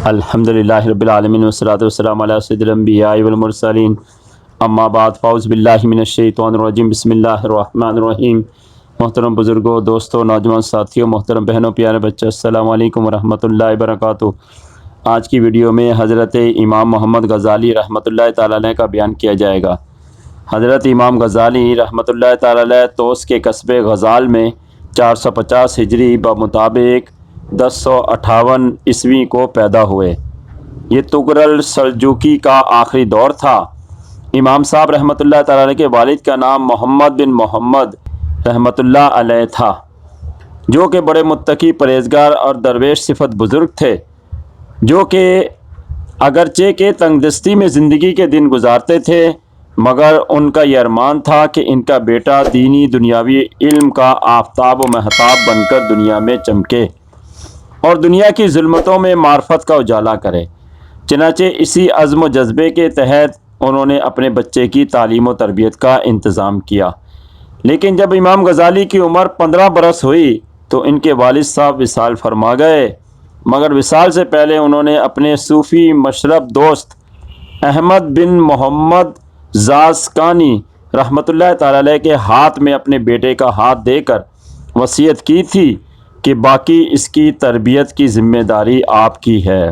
الحمدللہ رب العالمین والصلاۃ والسلام علی سید الانبیاء والمرسلین اما بعد فاعوذ باللہ من الشیطان الرجیم بسم اللہ الرحمن الرحیم۔ محترم بزرگوں، دوستوں، نوجوان ساتھیوں، محترم بہنوں، پیارے بچے، السلام علیکم ورحمۃ اللہ وبرکاتہ۔ آج کی ویڈیو میں حضرت امام محمد غزالی رحمۃ اللہ تعالی علیہ کا بیان کیا جائے گا۔ حضرت امام غزالی رحمۃ اللہ تعالی علیہ توس کے قصبے غزال میں 450 ہجری بمطابق 1058 عیسوی کو پیدا ہوئے۔ یہ تغرل سلجوقی کا آخری دور تھا۔ امام صاحب رحمۃ اللہ تعالی علیہ کے والد کا نام محمد بن محمد رحمۃ اللہ علیہ تھا، جو کہ بڑے متقی، پرہیزگار اور درویش صفت بزرگ تھے، جو کہ اگرچہ کہ تنگ دستی میں زندگی کے دن گزارتے تھے، مگر ان کا یہ ارمان تھا کہ ان کا بیٹا دینی دنیاوی علم کا آفتاب و مہتاب بن کر دنیا میں چمکے اور دنیا کی ظلمتوں میں معرفت کا اجالا کرے۔ چنانچہ اسی عزم و جذبے کے تحت انہوں نے اپنے بچے کی تعلیم و تربیت کا انتظام کیا۔ لیکن جب امام غزالی کی عمر 15 برس ہوئی تو ان کے والد صاحب وصال فرما گئے، مگر وصال سے پہلے انہوں نے اپنے صوفی مشرب دوست احمد بن محمد زازکانی رحمۃ اللہ تعالی علیہ کے ہاتھ میں اپنے بیٹے کا ہاتھ دے کر وصیت کی تھی کہ باقی اس کی تربیت کی ذمہ داری آپ کی ہے۔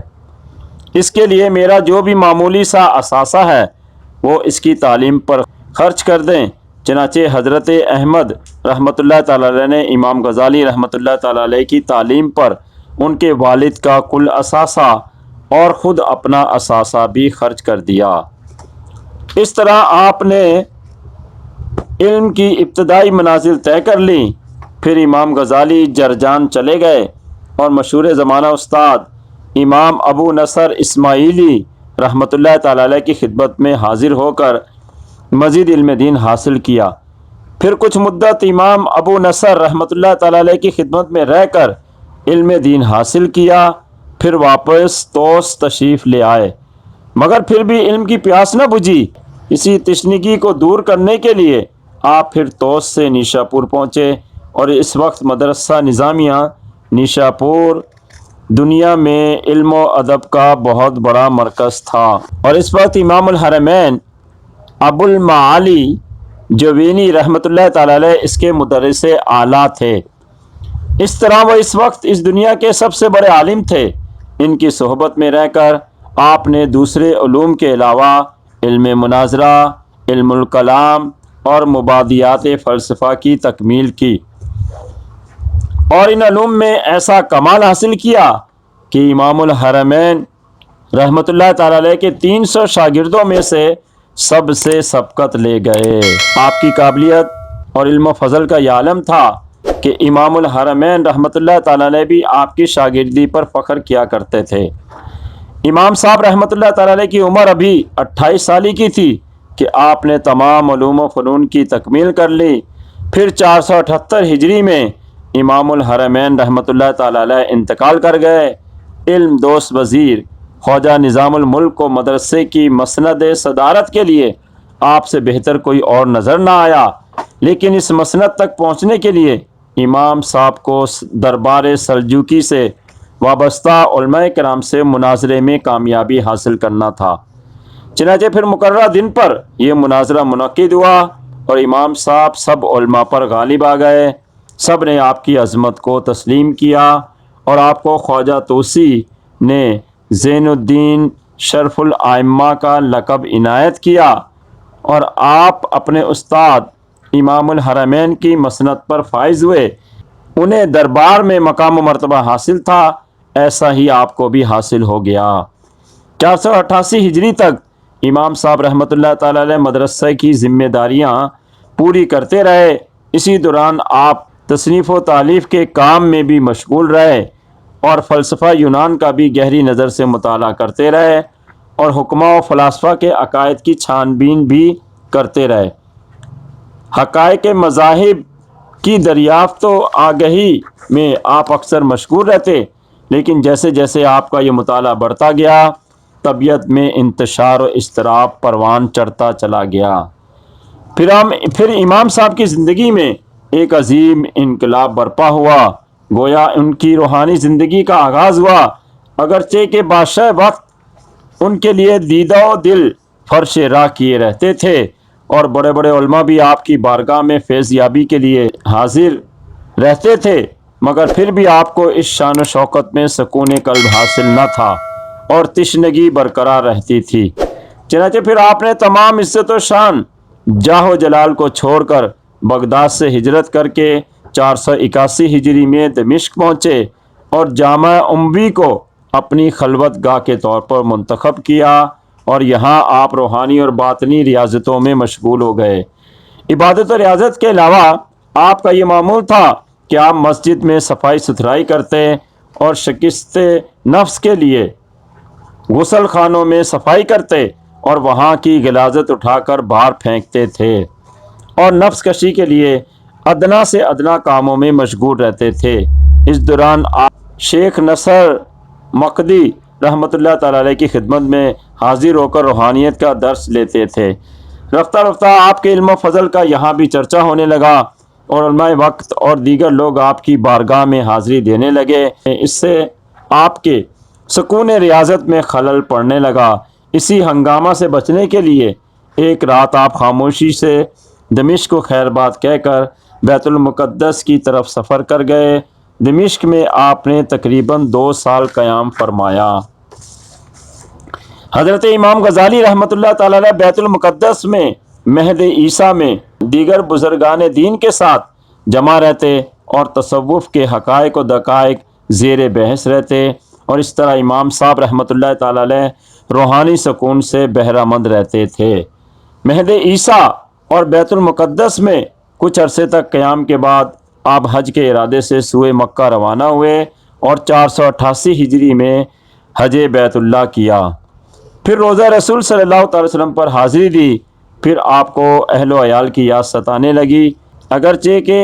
اس کے لیے میرا جو بھی معمولی سا اثاثہ ہے وہ اس کی تعلیم پر خرچ کر دیں۔ چنانچہ حضرت احمد رحمۃ اللہ تعالی علیہ نے امام غزالی رحمۃ اللہ تعالی علیہ کی تعلیم پر ان کے والد کا کل اثاثہ اور خود اپنا اثاثہ بھی خرچ کر دیا۔ اس طرح آپ نے علم کی ابتدائی منازل طے کر لیں۔ پھر امام غزالی جرجان چلے گئے اور مشہور زمانہ استاد امام ابو نصر اسماعیلی رحمۃ اللہ تعالی علیہ کی خدمت میں حاضر ہو کر مزید علم دین حاصل کیا۔ پھر کچھ مدت امام ابو نصر رحمۃ اللہ تعالی علیہ کی خدمت میں رہ کر علم دین حاصل کیا۔ پھر واپس توس تشریف لے آئے، مگر پھر بھی علم کی پیاس نہ بجھی۔ اسی تشنگی کو دور کرنے کے لیے آپ پھر توس سے نیشا پور پہنچے، اور اس وقت مدرسہ نظامیہ نیشا پور دنیا میں علم و ادب کا بہت بڑا مرکز تھا، اور اس وقت امام الحرمین ابو المعالی جوینی رحمۃ اللہ تعالی علیہ اس کے مدرس اعلیٰ تھے۔ اس طرح وہ اس وقت اس دنیا کے سب سے بڑے عالم تھے۔ ان کی صحبت میں رہ کر آپ نے دوسرے علوم کے علاوہ علم مناظرہ، علم الکلام اور مبادیات فلسفہ کی تکمیل کی، اور ان علوم میں ایسا کمال حاصل کیا کہ امام الحرمین رحمۃ اللہ تعالی علیہ کے 300 شاگردوں میں سے سب سے سبقت لے گئے۔ آپ کی قابلیت اور علم و فضل کا یہ عالم تھا کہ امام الحرمین رحمۃ اللہ تعالی علیہ بھی آپ کی شاگردی پر فخر کیا کرتے تھے۔ امام صاحب رحمۃ اللہ تعالی علیہ کی عمر ابھی 28 سالی کی تھی کہ آپ نے تمام علوم و فنون کی تکمیل کر لی۔ پھر 478 ہجری میں امام الحرمین رحمۃ اللہ تعالی علیہ انتقال کر گئے۔ علم دوست وزیر خواجہ نظام الملک کو مدرسے کی مسند صدارت کے لیے آپ سے بہتر کوئی اور نظر نہ آیا، لیکن اس مسند تک پہنچنے کے لیے امام صاحب کو دربار سلجوقی سے وابستہ علماء کرام سے مناظرے میں کامیابی حاصل کرنا تھا۔ چنانچہ پھر مقررہ دن پر یہ مناظرہ منعقد ہوا، اور امام صاحب سب علماء پر غالب آ گئے۔ سب نے آپ کی عظمت کو تسلیم کیا، اور آپ کو خواجہ توسی نے زین الدین شرف الائمہ کا لقب عنایت کیا، اور آپ اپنے استاد امام الحرمین کی مسند پر فائز ہوئے۔ انہیں دربار میں مقام و مرتبہ حاصل تھا، ایسا ہی آپ کو بھی حاصل ہو گیا۔ 488 ہجری تک امام صاحب رحمۃ اللہ تعالی علیہ مدرسہ کی ذمہ داریاں پوری کرتے رہے۔ اسی دوران آپ تصنیف و تالیف کے کام میں بھی مشغول رہے، اور فلسفہ یونان کا بھی گہری نظر سے مطالعہ کرتے رہے، اور حکماء و فلاسفہ کے عقائد کی چھان بین بھی کرتے رہے۔ حقائق مذاہب کی دریافت و آگہی میں آپ اکثر مشغول رہتے، لیکن جیسے جیسے آپ کا یہ مطالعہ بڑھتا گیا، طبیعت میں انتشار و اضطراب پروان چڑھتا چلا گیا۔ پھر امام صاحب کی زندگی میں ایک عظیم انقلاب برپا ہوا، گویا ان کی روحانی زندگی کا آغاز ہوا۔ اگرچہ کہ بادشاہ وقت ان کے لیے دیدہ و دل فرش راہ کیے رہتے تھے اور بڑے بڑے علماء بھی آپ کی بارگاہ میں فیض یابی کے لیے حاضر رہتے تھے، مگر پھر بھی آپ کو اس شان و شوکت میں سکون قلب حاصل نہ تھا اور تشنگی برقرار رہتی تھی۔ چنانچہ پھر آپ نے تمام عزت و شان، جاہ و جلال کو چھوڑ کر بغداد سے ہجرت کر کے 481 ہجری میں دمشق پہنچے اور جامع اموی کو اپنی خلوت گاہ کے طور پر منتخب کیا اور یہاں آپ روحانی اور باطنی ریاضتوں میں مشغول ہو گئے۔ عبادت و ریاضت کے علاوہ آپ کا یہ معمول تھا کہ آپ مسجد میں صفائی ستھرائی کرتے اور شکست نفس کے لیے غسل خانوں میں صفائی کرتے اور وہاں کی غلاظت اٹھا کر باہر پھینکتے تھے اور نفس کشی کے لیے ادنا سے ادنا کاموں میں مشغول رہتے تھے۔ اس دوران آپ شیخ نصر مقدی رحمۃ اللہ تعالی علیہ کی خدمت میں حاضر ہو کر روحانیت کا درس لیتے تھے۔ رفتہ رفتہ آپ کے علم و فضل کا یہاں بھی چرچا ہونے لگا اور علماء وقت اور دیگر لوگ آپ کی بارگاہ میں حاضری دینے لگے۔ اس سے آپ کے سکون ریاضت میں خلل پڑنے لگا۔ اسی ہنگامہ سے بچنے کے لیے ایک رات آپ خاموشی سے دمشق کو خیر بات کہہ کر بیت المقدس کی طرف سفر کر گئے۔ دمشق میں آپ نے تقریباً 2 سال قیام فرمایا۔ حضرت امام غزالی رحمۃ اللہ تعالی علیہ بیت المقدس میں مہد عیسیٰ میں دیگر بزرگان دین کے ساتھ جمع رہتے اور تصوف کے حقائق و دقائق زیر بحث رہتے اور اس طرح امام صاحب رحمۃ اللہ تعالی علیہ روحانی سکون سے بہرہ مند رہتے تھے۔ مہد عیسیٰ اور بیت المقدس میں کچھ عرصے تک قیام کے بعد آپ حج کے ارادے سے سوئے مکہ روانہ ہوئے اور 488 ہجری میں حج بیت اللہ کیا۔ پھر روزہ رسول صلی اللہ علیہ وسلم پر حاضری دی۔ پھر آپ کو اہل و عیال کی یاد ستانے لگی، اگرچہ کہ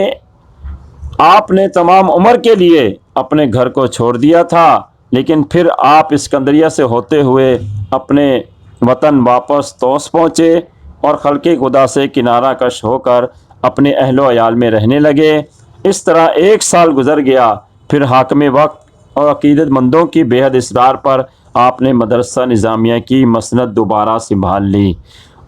آپ نے تمام عمر کے لیے اپنے گھر کو چھوڑ دیا تھا، لیکن پھر آپ اسکندریہ سے ہوتے ہوئے اپنے وطن واپس طوس پہنچے اور خلق خدا سے کنارہ کش ہو کر اپنے اہل و عیال میں رہنے لگے۔ اس طرح 1 سال گزر گیا۔ پھر حاکم وقت اور عقیدت مندوں کی بے حد اصرار پر آپ نے مدرسہ نظامیہ کی مسند دوبارہ سنبھال لی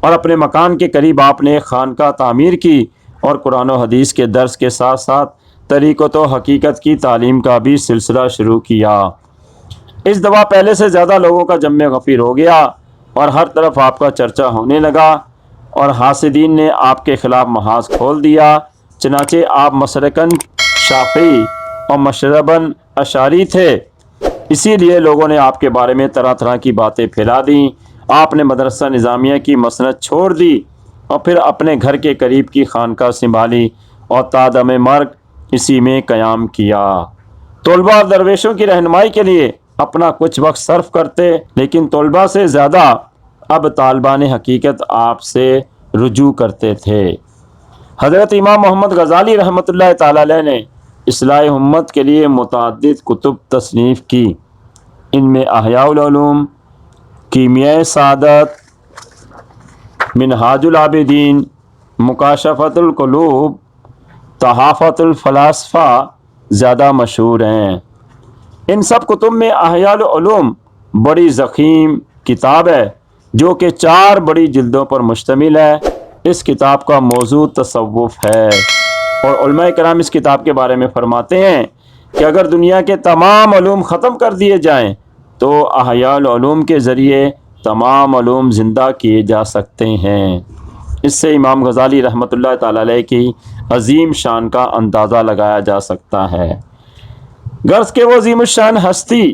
اور اپنے مکان کے قریب آپ نے ایک خانقاہ تعمیر کی اور قرآن و حدیث کے درس کے ساتھ ساتھ طریقت و حقیقت کی تعلیم کا بھی سلسلہ شروع کیا۔ اس دفعہ پہلے سے زیادہ لوگوں کا جمع غفیر ہو گیا اور ہر طرف آپ کا چرچا ہونے لگا اور حاسدین نے آپ کے خلاف محاذ کھول دیا۔ چنانچہ آپ مسلکاً شافعی اور مشرباً اشعری تھے، اسی لیے لوگوں نے آپ کے بارے میں طرح طرح کی باتیں پھیلا دیں۔ آپ نے مدرسہ نظامیہ کی مسند چھوڑ دی اور پھر اپنے گھر کے قریب کی خانقاہ سنبھالی اور تا دم مرگ اسی میں قیام کیا۔ طلباء اور درویشوں کی رہنمائی کے لیے اپنا کچھ وقت صرف کرتے، لیکن طلباء سے زیادہ اب طالبان حقیقت آپ سے رجوع کرتے تھے۔ حضرت امام محمد غزالی رحمۃ اللہ تعالی علیہ نے اصلاح امت کے لیے متعدد کتب تصنیف کی۔ ان میں احیاء العلوم، کیمیائے سعادت، منہاج العابدین، مکاشفۃ القلوب، تحافۃ الفلاسفہ زیادہ مشہور ہیں۔ ان سب کتب میں احیاء العلوم بڑی ضخیم کتاب ہے جو کہ 4 بڑی جلدوں پر مشتمل ہے۔ اس کتاب کا موضوع تصوف ہے اور علماء کرام اس کتاب کے بارے میں فرماتے ہیں کہ اگر دنیا کے تمام علوم ختم کر دیے جائیں تو احیاء العلوم کے ذریعے تمام علوم زندہ کیے جا سکتے ہیں۔ اس سے امام غزالی رحمۃ اللہ تعالی علیہ کی عظیم شان کا اندازہ لگایا جا سکتا ہے۔ غرض کہ وہ عظیم الشان ہستی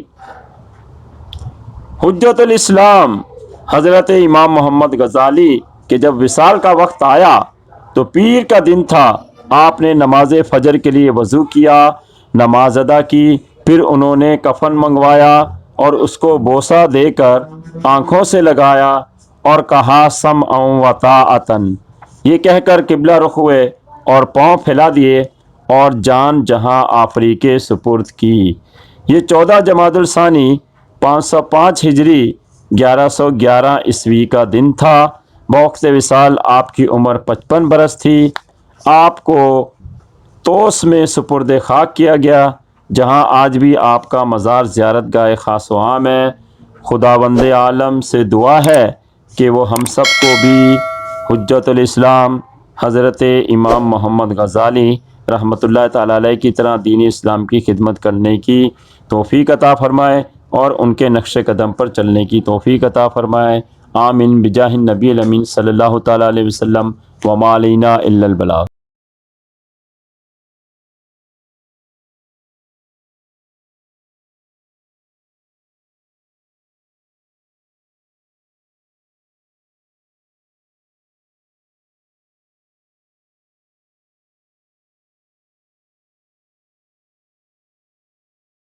حجت الاسلام حضرت امام محمد غزالی کہ جب وصال کا وقت آیا تو پیر کا دن تھا، آپ نے نماز فجر کے لیے وضو کیا، نماز ادا کی، پھر انہوں نے کفن منگوایا اور اس کو بوسہ دے کر آنکھوں سے لگایا اور کہا سمعا و طاعتا، یہ کہہ کر قبلہ رخ ہوئے اور پاؤں پھیلا دیے اور جان جہاں آفری کے سپرد کی۔ یہ 14 جمادی الثانی 505 ہجری 1111 عیسوی کا دن تھا۔ بوقت وصال آپ کی عمر 55 برس تھی۔ آپ کو طوس میں سپرد خاک کیا گیا جہاں آج بھی آپ کا مزار زیارت گاہ خاص و عام ہے۔ خداوند عالم سے دعا ہے کہ وہ ہم سب کو بھی حجت الاسلام حضرت امام محمد غزالی رحمۃ اللہ تعالی علیہ کی طرح دین اسلام کی خدمت کرنے کی توفیق عطا فرمائے اور ان کے نقش قدم پر چلنے کی توفیق عطا فرمائے۔ آمین بجاہ النبی الامین صلی اللہ تعالی علیہ وسلم وما علینا الا البلاغ۔